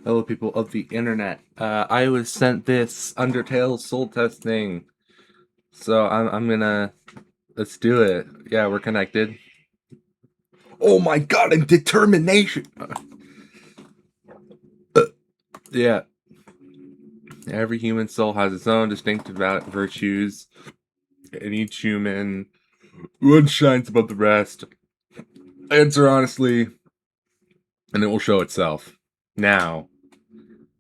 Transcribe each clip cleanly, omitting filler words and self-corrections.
Hello, people of the internet. I was sent this Undertale soul test thing, so I'm gonna let's do it. Yeah, we're connected. Oh my god, and determination. Yeah, every human soul has its own distinctive virtues, and each human one shines above the rest. Answer honestly, and it will show itself. Now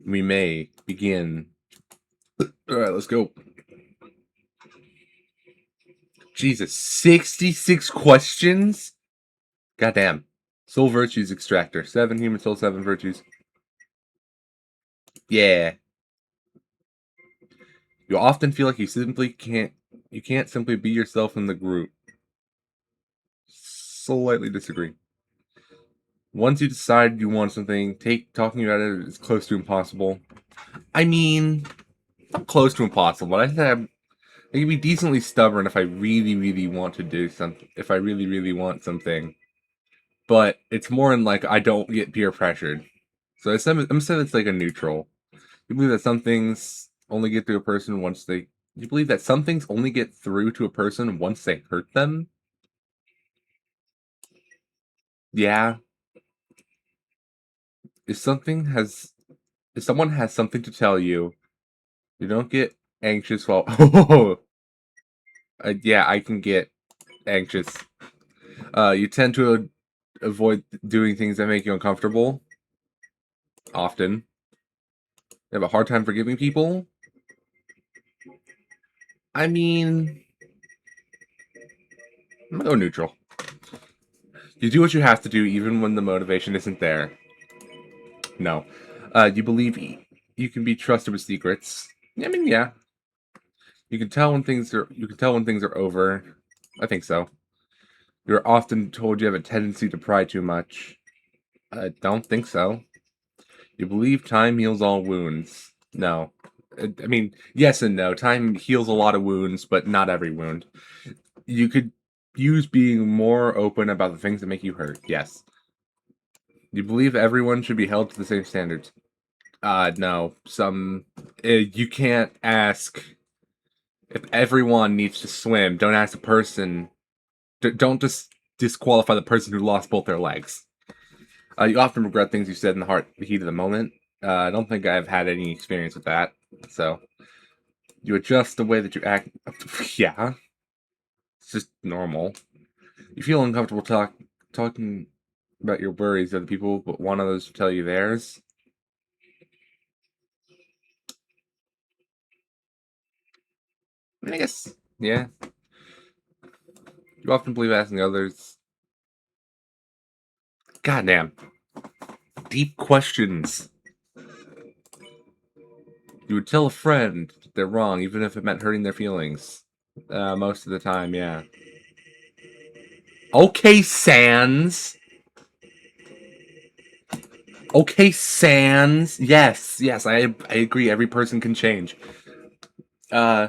we may begin. All right, let's go. Jesus, 66 questions. Goddamn. Soul Virtues Extractor. 7 human soul, 7 virtues. Yeah. You often feel like you can't simply be yourself in the group. Slightly disagree. Once you decide you want something, talking about it as close to impossible. I mean, not close to impossible, but I can be decently stubborn if I really, really want to do something. If I really, really want something. But it's more in like I don't get peer pressured. So I'm saying it's like a neutral. You believe that some things only get to a person once they. You believe that some things only get through to a person once they hurt them? Yeah. If something has. If someone has something to tell you, you don't get anxious while. Oh, yeah, I can get anxious. You tend to avoid doing things that make you uncomfortable. Often. You have a hard time forgiving people. I mean, I'm gonna go neutral. You do what you have to do even when the motivation isn't there. No. You believe you can be trusted with secrets. I mean, yeah. You can tell when things are over. I think so. You're often told you have a tendency to pry too much. I don't think so. You believe time heals all wounds. No. I mean, yes and no. Time heals a lot of wounds, but not every wound. You could use being more open about the things that make you hurt. Yes. You believe everyone should be held to the same standards. No. You can't ask if everyone needs to swim. Don't ask the person. Don't just disqualify the person who lost both their legs. You often regret things you said in the heat of the moment. I don't think I've had any experience with that. So you adjust the way that you act. Yeah, it's just normal. You feel uncomfortable talking about your worries to other people, but want others to tell you theirs. I mean, I guess, yeah. You often believe asking others. Goddamn, deep questions. You would tell a friend that they're wrong, even if it meant hurting their feelings. Most of the time, yeah. Okay, Sans. Okay, Sans. Yes, yes, I agree. Every person can change. Uh,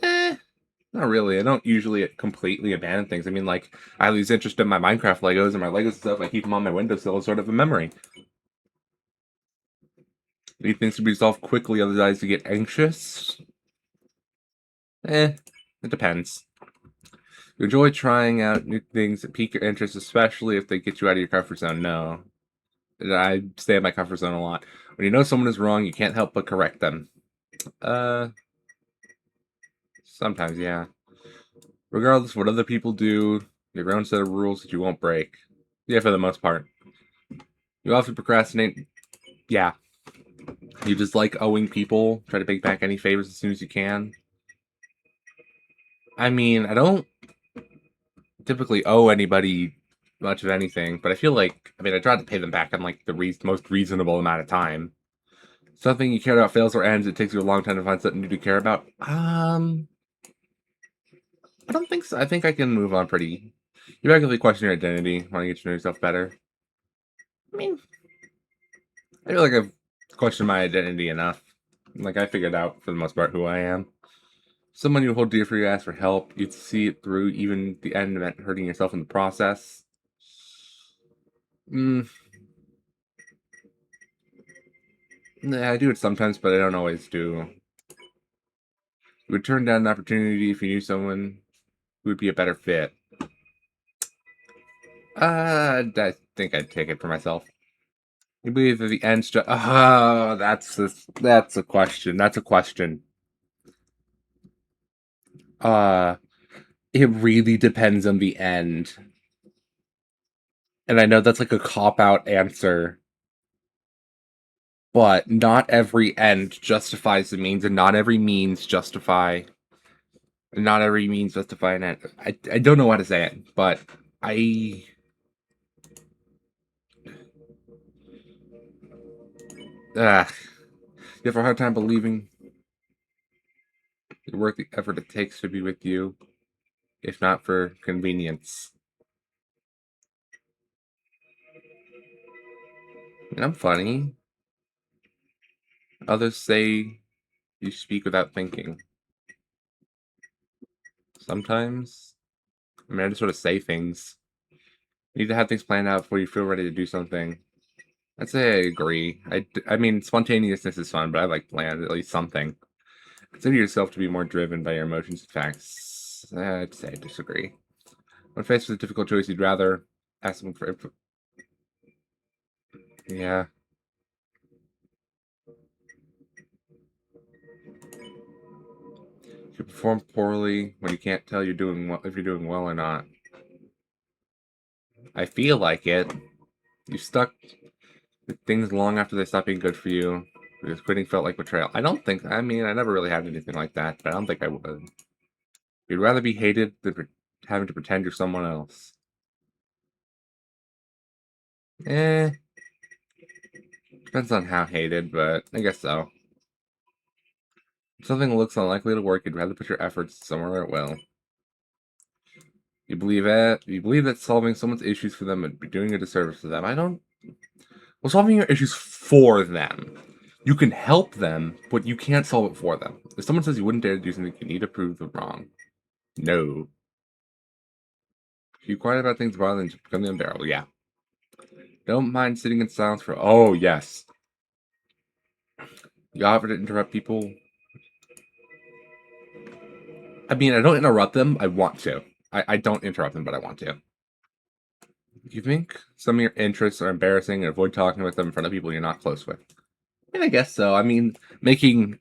eh, not really. I don't usually completely abandon things. I mean, like I lose interest in my Minecraft Legos and my Legos stuff. I keep them on my windowsill as sort of a memory. Need things to be resolved quickly, otherwise you get anxious. It depends. You enjoy trying out new things that pique your interest, especially if they get you out of your comfort zone. No, I stay in my comfort zone a lot. When you know someone is wrong, you can't help but correct them. Uh, Sometimes, yeah. Regardless of what other people do, you have your own set of rules that you won't break. Yeah, for the most part. You often procrastinate. Yeah. You just like owing people, try to pay back any favors as soon as you can. I mean, I don't typically owe anybody much of anything, but I feel like, I try to pay them back in like the most reasonable amount of time. Something you care about fails or ends, it takes you a long time to find something new to care about. I don't think so. I think I can move on pretty. You regularly question your identity, want to get to know yourself better. I mean, I feel like I've questioned my identity enough. Like, I figured out, for the most part, who I am. Someone you hold dear for you ask for help, you'd see it through, even the end meant hurting yourself in the process. Mm, Nah, I do it sometimes, but I don't always do. You would turn down an opportunity if you knew someone who would be a better fit. I think I'd take it for myself. You believe that the end's just. That's a question. That's a question. Uh, it really depends on the end. And I know that's like a cop out answer, but not every end justifies the means, and not every means justify an end. I don't know how to say it, but I you have a hard time believing it's worth the effort it takes to be with you, if not for convenience. And I'm funny. Others say you speak without thinking. Sometimes, I just sort of say things. You need to have things planned out before you feel ready to do something. I'd say I agree. I mean, spontaneousness is fun, but I like planned at least something. Consider yourself to be more driven by your emotions and facts. I'd say I disagree. When faced with a difficult choice, you'd rather ask someone for input. Yeah. You perform poorly when you can't tell you're doing well, if you're doing well or not. I feel like it. You stuck with things long after they stopped being good for you because quitting felt like betrayal. I don't think. I mean, I never really had anything like that, but I don't think I would. You'd rather be hated than having to pretend you're someone else. Eh, depends on how hated, but I guess so. If something looks unlikely to work, you'd rather put your efforts somewhere where it will. You believe it. You believe that solving someone's issues for them would be doing a disservice to them. I don't. Well, solving your issues for them. You can help them, but you can't solve it for them. If someone says you wouldn't dare to do something, you need to prove them wrong. No. If you quiet about things rather than just become unbearable, yeah. Don't mind sitting in silence for. Oh yes. You offer to interrupt people. I mean, I don't interrupt them. I want to. I don't interrupt them, but I want to. You think some of your interests are embarrassing and avoid talking about them in front of people you're not close with? I mean, I guess so. I mean, making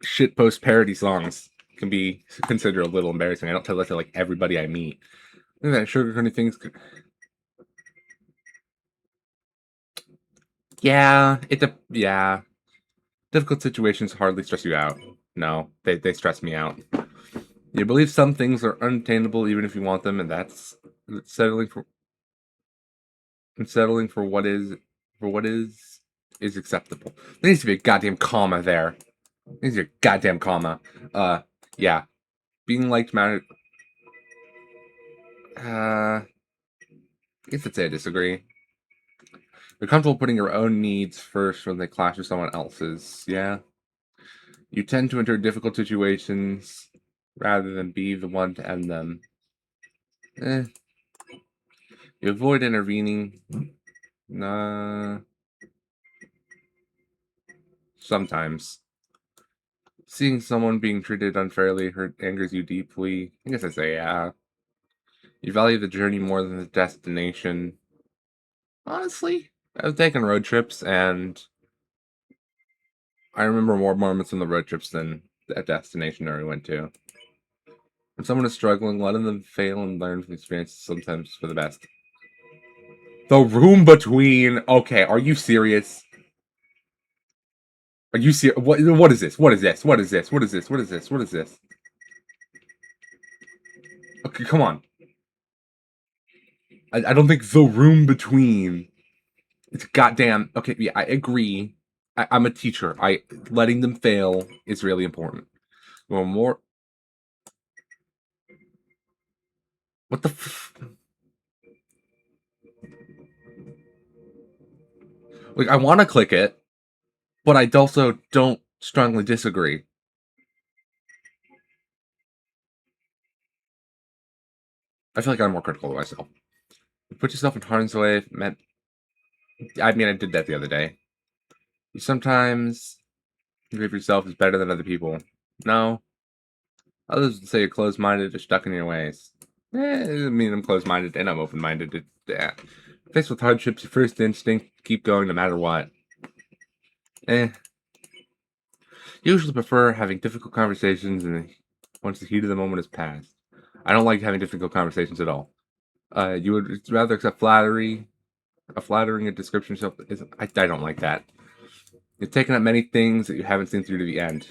shitpost parody songs can be considered a little embarrassing. I don't tell that to like everybody I meet. I think that sugarcoating things. Yeah, yeah. Difficult situations hardly stress you out. No, they stress me out. You believe some things are unattainable even if you want them, and that's settling for settling for what is acceptable. There needs to be a goddamn comma there. There needs to be a goddamn comma. Uh, yeah. Being liked matter. I guess I'd say I disagree. You're comfortable putting your own needs first when they clash with someone else's. Yeah. You tend to enter difficult situations rather than be the one to end them. Eh. You avoid intervening. Nah. Sometimes. Seeing someone being treated unfairly angers you deeply. I guess I say yeah. You value the journey more than the destination. Honestly, I've taken road trips, and I remember more moments on the road trips than a destination where we went to. When someone is struggling, letting them fail and learn from experiences sometimes for the best. The room between. Okay, are you serious? Are you serious? What is this? What is this? What is this? What is this? What is this? What is this? Okay, come on. I don't think the room between. It's goddamn. Okay, yeah, I agree. I'm a teacher. I letting them fail is really important. Well, more. What the? Like, I want to click it, but I also don't strongly disagree. I feel like I'm more critical of myself. Put yourself in harm's way. Meant. I mean, I did that the other day. You sometimes think of yourself as better than other people. No. Others would say you're closed-minded or stuck in your ways. I mean, I'm closed-minded and I'm open-minded. Yeah. Faced with hardships, your first instinct, keep going no matter what. Eh. Usually prefer having difficult conversations and once the heat of the moment has passed. I don't like having difficult conversations at all. You would rather accept flattery. A flattering description of yourself is I don't like that. You've taken up many things that you haven't seen through to the end.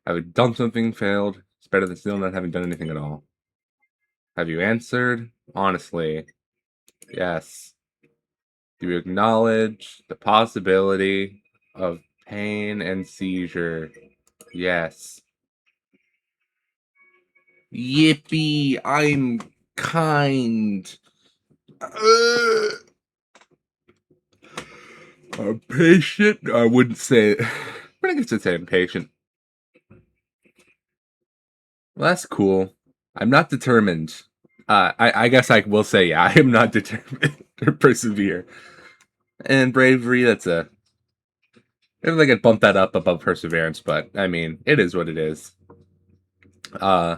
Having done something failed, it's better than still not having done anything at all. Have you answered? Honestly, yes. Do you acknowledge the possibility of pain and seizure? Yes. Yippee! I'm kind. Uh, I'm patient. I wouldn't say. But I guess I'd say I'm patient. Well, that's cool. I'm not determined. I guess I will say, yeah, I am not determined to persevere. And bravery, that's a. If I could bump that up above perseverance, but I mean, it is what it is. Uh,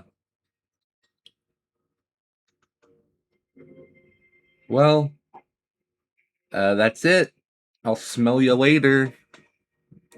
well, that's it. I'll smell you later.